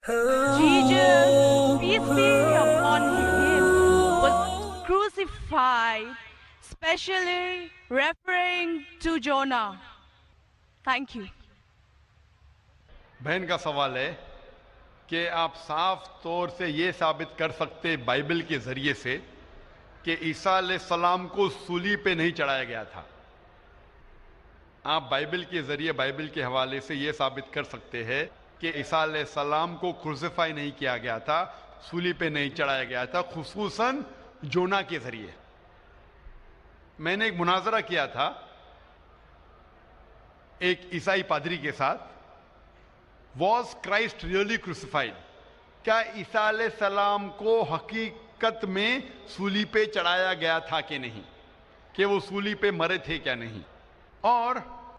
Jesus, peace be upon him, was crucified, specially referring to Jonah. Thank you. बहन का सवाल है कि आप साफ तौर से ये साबित कर सकते बाइबल के जरिए से कि ईसा अलैहिस्सलाम को सूली पे नहीं चढ़ाया गया था। आप बाइबल के जरिए, बाइबल के हवाले से ये साबित कर सकते हैं कि ईसा अलैहिस्सलाम को क्रूसिफाई नहीं किया गया था, सूली पे नहीं चढ़ाया गया था, खुसूसन जोना के जरिए। मैंने एक मुनाजरा किया था एक ईसाई पादरी के साथ, वॉज क्राइस्ट रियली क्रूसिफाइड? क्या ईसा अलैहिस्सलाम को हकीकत में सूली पे चढ़ाया गया था कि नहीं, कि वो सूली पे मरे थे क्या नहीं। और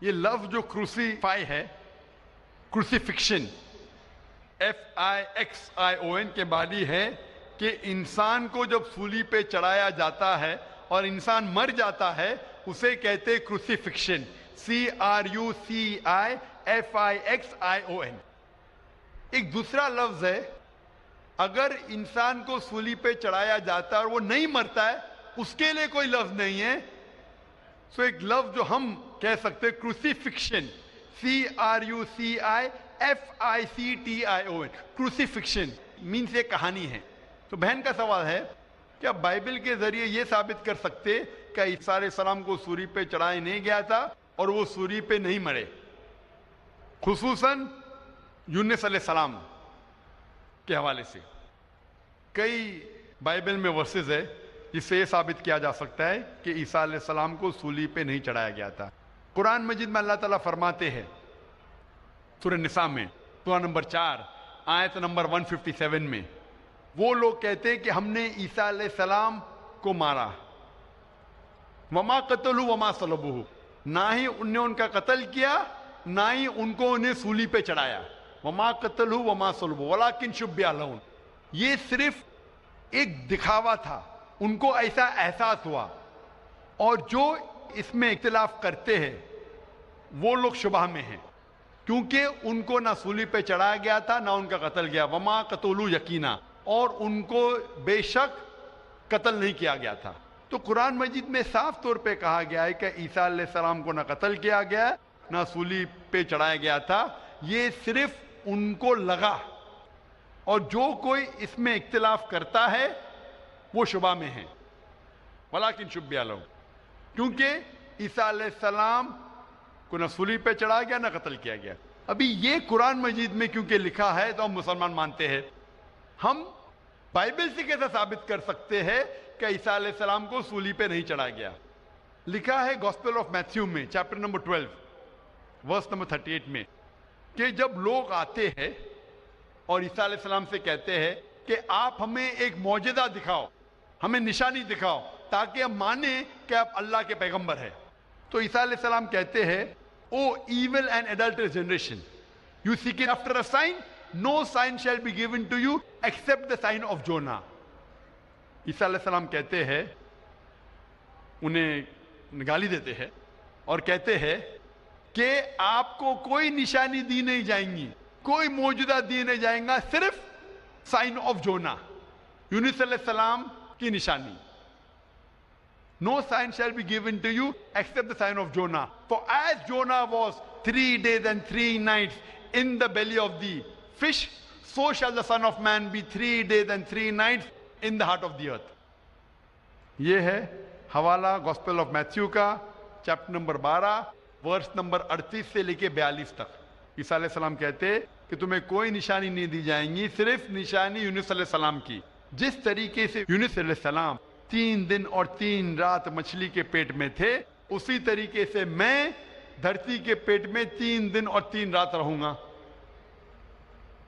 ये लफ्ज जो क्रूसीफाई है, क्रूसीफिक्शन, FIXION के बानी है कि इंसान को जब सूली पे चढ़ाया जाता है और इंसान मर जाता है, उसे कहते हैं क्रूसीफिक्शन, CRUCIFIXION। एक दूसरा लफ्ज है, अगर इंसान को सूली पे चढ़ाया जाता है और वो नहीं मरता है, उसके लिए कोई लफ्ज नहीं है। सो एक लफ्ज जो हम कह सकते हैं क्रूसीफिक्शन, CRUCIFICTION, क्रूसीफिक्शन मीन्स ये कहानी है। तो बहन का सवाल है, क्या बाइबल के जरिए ये साबित कर सकते कि ईसा अलैहिस्सलाम को सूली पे चढ़ाया नहीं गया था और वो सूली पे नहीं मरे, खुसूसन यूनुस अलैहिस्सलाम के हवाले से? कई बाइबल में वर्सेस है जिससे ये साबित किया जा सकता है कि ईसा अलैहिस्सलाम को सूली पे नहीं चढ़ाया गया था। कुरान मजीद में अल्लाह ताला फरमाते हैं सूरह निसा में, सूरह नंबर 4 आयत नंबर 157 में, वो लोग कहते हैं कि हमने ईसा अलैहिस्सलाम को मारा, वमा कतलू वमा सलबुहु, ना ही उनने उनका कत्ल किया, ना ही उनको उन्हें सूली पे चढ़ाया। वमा कतलू वमा सलबुहु वलाकिन शुब्बिहा लहुम, ये सिर्फ एक दिखावा था, उनको ऐसा एहसास हुआ। और जो इसमें इख्तिलाफ करते हैं वो लोग शुबह में हैं, क्योंकि उनको ना सूली पे चढ़ाया गया था, ना उनका कत्ल किया। वमा कतलू यकीना, और उनको बेशक कत्ल नहीं किया गया था। तो कुरान मजीद में साफ तौर पे कहा गया है कि ईसा अलैहिस्सलाम को ना कत्ल किया गया, ना सूली पे चढ़ाया गया था, ये सिर्फ उनको लगा। और जो कोई इसमें इख्तिलाफ करता है वो शुबा में है, वलाकिन शुब्बिहा लहुम, क्योंकि ईसा अलैहिस्सलाम को न सूली पे चढ़ाया गया, न कत्ल किया गया। अभी ये कुरान मजीद में क्योंकि लिखा है तो हम मुसलमान मानते हैं। हम बाइबल से कैसे साबित कर सकते हैं कि ईसा अलैहिस्सलाम को सूली पे नहीं चढ़ाया गया? लिखा है गॉस्पेल ऑफ मैथ्यू में चैप्टर नंबर 12 वर्स नंबर 38 में, कि जब लोग आते हैं और ईसा अलैहिस्सलाम से कहते हैं कि आप हमें एक मौजज़ा दिखाओ, हमें निशानी दिखाओ, ताकि हम माने कि आप अल्लाह के पैगंबर हैं, तो ईसा अलैहिस्सलाम कहते हैं, ओ evil and adulterous generation, you seek after a sign, no sign shall be given to you except the sign of Jonah। ईसा अलैहिस्सलाम कहते हैं, उन्हें गाली देते हैं और कहते हैं कि आपको कोई निशानी दी नहीं जाएंगी, कोई मौजूदा दी नहीं जाएगा, सिर्फ साइन ऑफ जोना, यूनुस अलैहिस्सलाम की निशानी। No sign shall be given to you except the sign of Jonah. For as Jonah was 3 days and 3 nights in the belly of the fish, so shall the Son of Man be 3 days and 3 nights in the heart of the earth। ये है हवाला gospel of Matthew का chapter number 12 verse number 38 से लेके 42 तक। ईसा अलैहिस्सलाम कहते कि तुम्हें कोई निशानी नहीं दी जाएंगी, सिर्फ निशानी यूनुस अलैहिस्सलाम की। जिस तरीके से यूनुस अलैहिस्सलाम 3 दिन और 3 रात मछली के पेट में थे, उसी तरीके से मैं धरती के पेट में 3 दिन और 3 रात रहूंगा।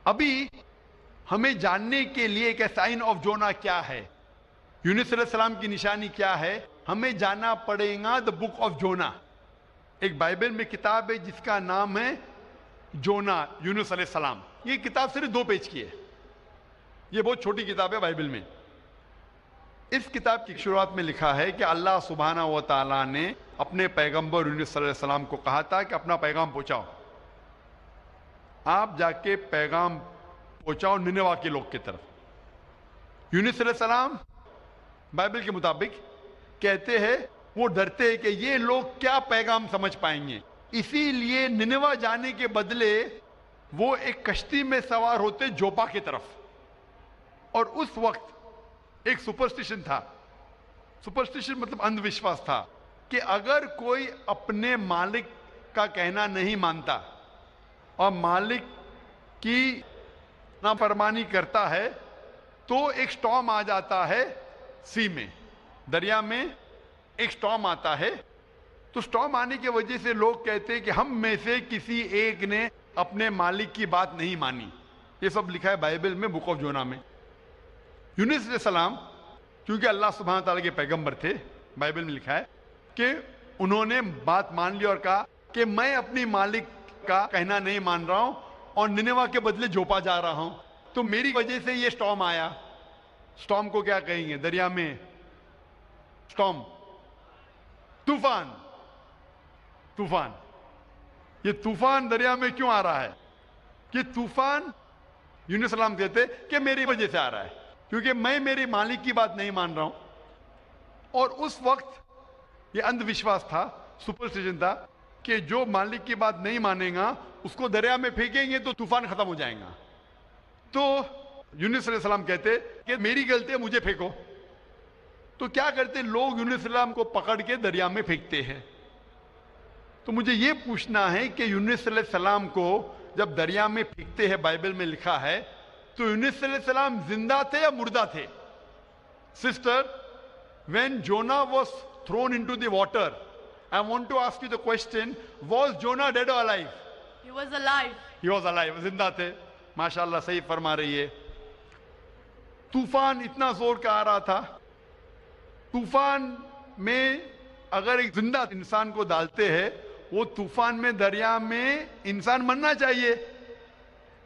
अभी हमें जानने के लिए कि साइन ऑफ जोना क्या है, यूनुस अलैहिस्सलाम की निशानी क्या है, हमें जाना पड़ेगा द बुक ऑफ जोना। एक बाइबल में किताब है जिसका नाम है जोना यूनुस अलैहिस्सलाम। ये किताब सिर्फ 2 पेज की है, ये बहुत छोटी किताब है बाइबल में। इस किताब की शुरुआत में लिखा है कि अल्लाह सुब्हाना व तआला ने अपने पैगंबर यूनुस अलैहिस्सलाम को कहा था कि अपना पैगाम पहुंचाओ। आप जाके पैगाम पहुंचाओ निनेवा के लोग की तरफ। यूनुस अलैहिस्सलाम बाइबल के मुताबिक कहते हैं वो डरते हैं कि ये लोग क्या पैगाम समझ पाएंगे, इसीलिए निनेवा जाने के बदले वो एक कश्ती में सवार होते जोपा की तरफ। और उस वक्त एक सुपरस्टिशन था, सुपरस्टिशन मतलब अंधविश्वास था कि अगर कोई अपने मालिक का कहना नहीं मानता और मालिक की नाफरमानी करता है तो एक स्टॉर्म आ जाता है सी में, दरिया में एक स्टॉर्म आता है। तो स्टॉर्म आने की वजह से लोग कहते हैं कि हम में से किसी एक ने अपने मालिक की बात नहीं मानी। ये सब लिखा है बाइबल में, बुक ऑफ जोना में। यूनुस अलैहिस्सलाम क्योंकि अल्लाह सुब्हानहू तआला के पैगंबर थे, बाइबल में लिखा है कि उन्होंने बात मान ली और कहा कि मैं अपनी मालिक का कहना नहीं मान रहा हूं और निनेवा के बदले जोपा जा रहा हूं, तो मेरी वजह से ये स्टॉर्म आया। स्टॉर्म को क्या कहेंगे दरिया में? स्टॉर्म, तूफान। तूफान, ये तूफान दरिया में क्यों आ रहा है? कि तूफान यूनुस सलाम कहते कि मेरी वजह से आ रहा है, क्योंकि मैं मेरे मालिक की बात नहीं मान रहा हूं। और उस वक्त ये अंधविश्वास था, सुपरस्टिशन था कि जो मालिक की बात नहीं मानेगा उसको दरिया में फेंकेंगे तो तूफान खत्म हो जाएगा। तो यूनुस अलैहिस्सलाम कहते कि मेरी गलती है, मुझे फेंको। तो क्या करते लोग? यूनुस अलैहिस्सलाम को पकड़ के दरिया में फेंकते हैं। तो मुझे ये पूछना है कि यूनुस अलैहिस्सलाम को जब दरिया में फेंकते हैं, बाइबल में लिखा है, तो यूनुस अलैहिस्सलाम जिंदा थे या मुर्दा थे? Sister, when Jonah was thrown into the water, I want to ask you the question, was Jonah dead or alive? He was alive. He was alive, जिंदा थे। माशाल्लाह, सही फरमा रही है। तूफान इतना जोर का आ रहा था, तूफान में अगर एक जिंदा इंसान को डालते हैं, वो तूफान में दरिया में इंसान मरना चाहिए,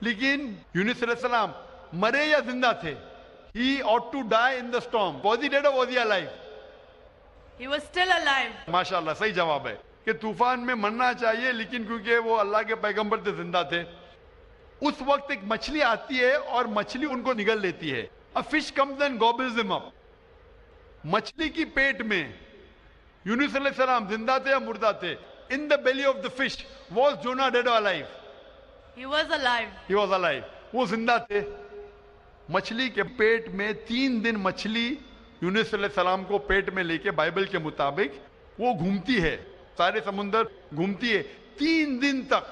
लेकिन यूनुस अलैहिस्सलाम मरे या जिंदा थे? He ought to die in the storm. Was he dead or was he alive? He was still alive. माशाल्लाह, सही जवाब है कि तूफान में मरना चाहिए, लेकिन क्योंकि वो अल्लाह के पैगंबर थे, जिंदा थे। उस वक्त एक मछली आती है और मछली उनको निगल लेती है। A fish comes and gobbles them up. मछली की पेट में यूनुस अलैहिस्सलाम जिंदा थे या मुर्दा थे? In the belly of the fish, was Jonah dead or alive? He was alive. He was alive. वो जिंदा थे। मछली के पेट में 3 दिन मछली यूनुस अलैहिस्सलाम को पेट में लेके बाइबल के मुताबिक वो घूमती है, सारे समुंदर घूमती है 3 दिन तक।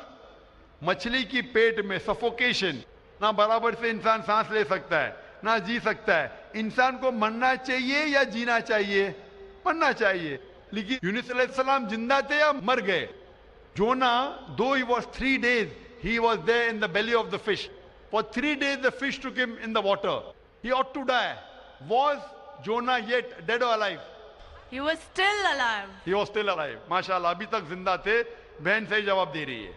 मछली की पेट में सफोकेशन, ना बराबर से इंसान सांस ले सकता है ना जी सकता है। इंसान को मरना चाहिए या जीना चाहिए? मरना चाहिए। लेकिन यूनुस अलैहिस्सलाम जिंदा थे या मर गए? जोना, though he was 3 days, he was there in the belly of the fish. For 3 days the fish took him in the water. He ought to die. Was Jonah yet dead or alive? He was still alive. He was still alive. माशाल्लाह, अभी तक जिंदा थे। बहन सही जवाब दे रही है।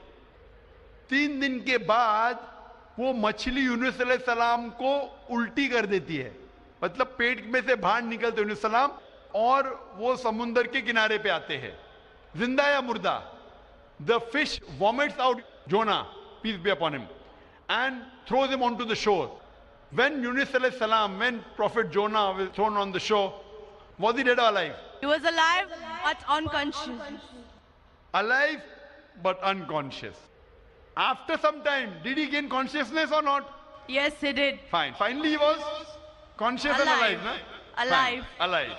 3 दिन के बाद वो मछली यूनुस अलैहिस्सलाम को उल्टी कर देती है, मतलब पेट में से बाहर निकलते यूनुस अलैहिस्सलाम और वो समुंदर के किनारे पे आते हैं। जिंदा या मुर्दा? The fish vomits out Jonah, peace be upon him, and throws him onto the shore. When Yunus alayhi salam, when Prophet Jonah was thrown on the shore, was he dead or alive? He was alive but unconscious. Alive but unconscious. After some time, did he gain consciousness or not? Yes, he did. Fine. Finally he was conscious and alive, na? Alive. Fine. Alive.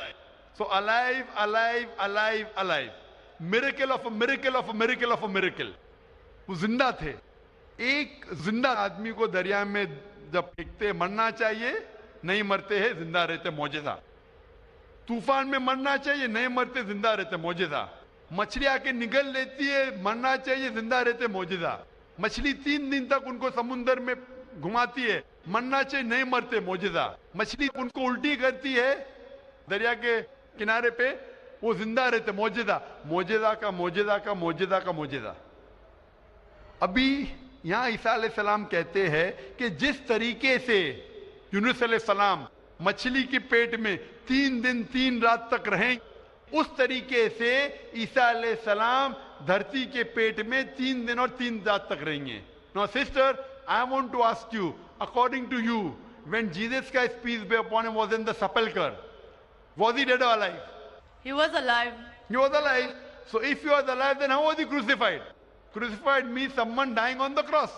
So alive, alive, alive, alive. Miracle of a miracle of a miracle of a miracle. वो जिंदा थे। एक जिंदा आदमी को दरिया में जब फेंकते, मरना चाहिए, नहीं मरते हैं, जिंदा रहते, मौजज़ा। तूफान में मरना चाहिए, नहीं मरते, जिंदा रहते, मौजज़ा। मछली आके निगल लेती है, मरना चाहिए, जिंदा रहते, मौजज़ा। मछली 3 दिन तक उनको समुंदर में घुमाती है, मरना चाहिए, नहीं मरते, मौजज़ा। मछली उनको उल्टी करती है दरिया के किनारे पे, वो जिंदा रहते, मौजज़ा। मौजज़ा का मौजज़ा का मौजज़ा का मौजज़ा। अभी यहां ईसा अलैहिस्सलाम कहते हैं कि जिस तरीके से यूनुस अलैहिस्सलाम मछली के पेट में 3 दिन 3 रात तक रहें, उस तरीके से ईसा अलैहिस्सलाम धरती के पेट में 3 दिन और 3 रात तक रहेंगे। Now sister, I want to ask you, according to you, when Jesus Christ, peace be upon him, was in the sepulchre, was he dead or alive? He was alive. He was alive. So if he was alive, then how was he crucified? Crucified means someone dying on the cross.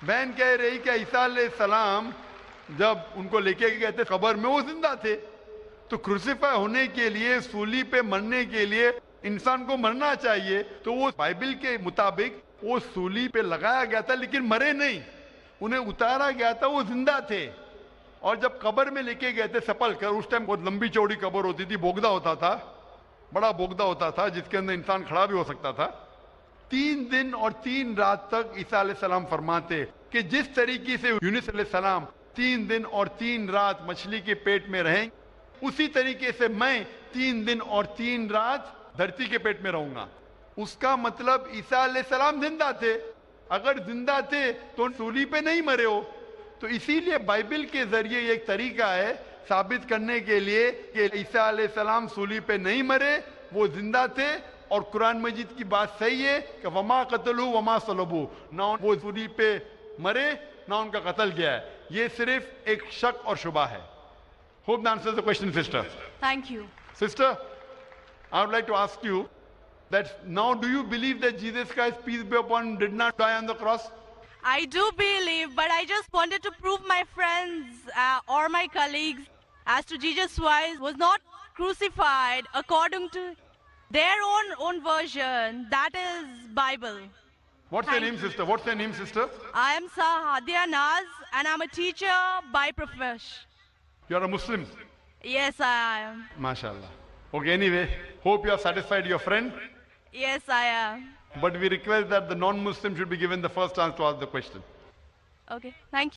बहन कह रही कि ईसा अलैहिस्सलाम जब उनको लेके गए थे कब्र में, वो जिंदा थे. तो क्रूसिफाई होने के लिए, सूली पे मरने के लिए इंसान को मरना चाहिए. तो वो बाइबल के मुताबिक वो सूली पे लगाया गया था, लेकिन मरे नहीं. उन्हें उतारा गया था, वो जिंदा थे. और जब कब्र में लेके गए थे sepulchre, उस टाइम बहुत लंबी चौड़ी कब्र होती थी, बोगदा होता था, बड़ा बोगदा होता था जिसके अंदर इंसान खड़ा भी हो सकता था. 3 दिन और 3 रात तक ईसा अलैहिस्सलाम फरमाते कि जिस तरीके से यूनुस अलैहिस्सलाम 3 दिन और 3 रात मछली के पेट में रहें, उसी तरीके से मैं 3 दिन और 3 रात धरती के पेट में रहूंगा. उसका मतलब ईसा अलैहिस्सलाम जिंदा थे. अगर जिंदा थे तो सूली पे नहीं मरे हो. तो इसीलिए बाइबल के जरिए एक तरीका है साबित करने के लिए कि ईसा अलैहिस्सलाम सूली पे नहीं मरे, वो जिंदा थे. और कुरान मजीद की बात सही है कि वमा कतलू वमा सलबू, ना वो सूली पे मरे ना उनका कत्ल किया है. ये सिर्फ एक शक और शुबा है. Hope that answers the question, sister. Thank you. Sister, I would like to ask you that now do you believe that Jesus Christ, peace be upon him, did not die on the cross? I do believe, but I just wanted to prove my friends or my colleagues as to Jesus Christ was not crucified according to their own version. That is Bible. What's your name, sister? What's your name, sister? I am Sahadia Naz and I'm a teacher by profession. You are a Muslim. Yes, I am. MashaAllah. Okay, anyway, hope you have satisfied your friend. Yes, I am. But we request that the non-Muslim should be given the first chance to ask the question. Okay, thank you.